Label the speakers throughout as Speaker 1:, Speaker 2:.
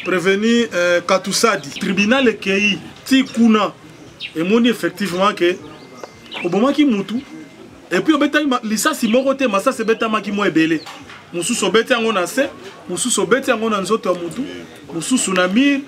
Speaker 1: prévenu Katoussadi. Tribunal Ekei, Tikuna, et moni effectivement que au moment qui moutou, et puis au bétail, l'issa si moroté, mais ça c'est bétail qui m'a ébélé. Moussou so bétail en a assez, moussou so bétail en a nzoto à moutou, moussou sunamir.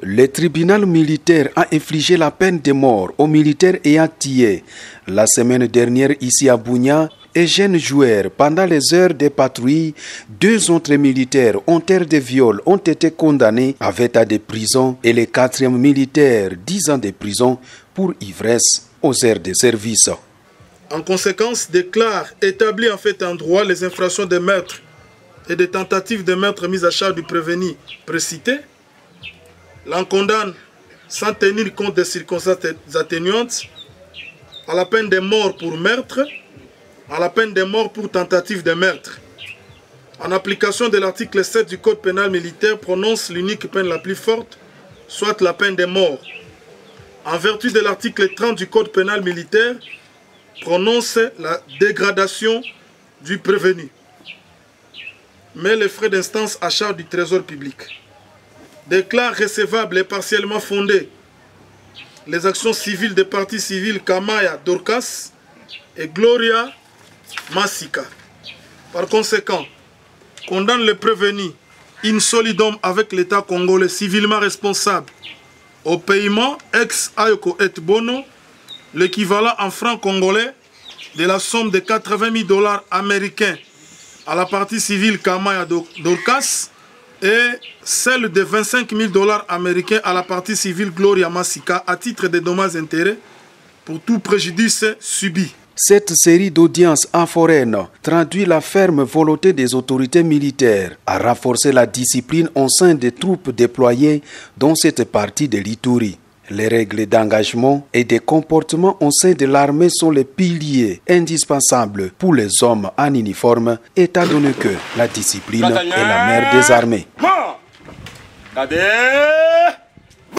Speaker 2: Le tribunal militaire a infligé la peine de mort aux militaires ayant tué la semaine dernière ici à Bunia et jeunes joueurs. Pendant les heures de patrouille, 2 autres militaires auteurs de viol ont été condamnés à 20 ans de prison et le 4e militaire 10 ans de prison pour ivresse aux heures de service.
Speaker 1: En conséquence, déclare établir en fait en droit les infractions de meurtre et des tentatives de meurtre mises à charge du prévenu précité, l'en condamne sans tenir compte des circonstances atténuantes à la peine de mort pour meurtre, à la peine de mort pour tentative de meurtre. En application de l'article 7 du Code pénal militaire, prononce l'unique peine la plus forte, soit la peine de mort. En vertu de l'article 30 du Code pénal militaire, prononce la dégradation du prévenu, mais les frais d'instance à charge du trésor public. Déclare recevables et partiellement fondées les actions civiles des parties civiles Kamaya Dorcas et Gloria Massika. Par conséquent, condamne le prévenu in solidum avec l'État congolais civilement responsable au paiement ex-Ayoko et Bono, l'équivalent en francs congolais de la somme de 80 000 $ américains à la partie civile Kamaya Dorcas et celle de 25 000 $ américains à la partie civile Gloria Massika à titre de dommages-intérêts pour tout préjudice subi.
Speaker 2: Cette série d'audiences foraines traduit la ferme volonté des autorités militaires à renforcer la discipline au sein des troupes déployées dans cette partie de l'Ituri. Les règles d'engagement et de comportement au sein de l'armée sont les piliers indispensables pour les hommes en uniforme, étant donné que la discipline est la mère des armées.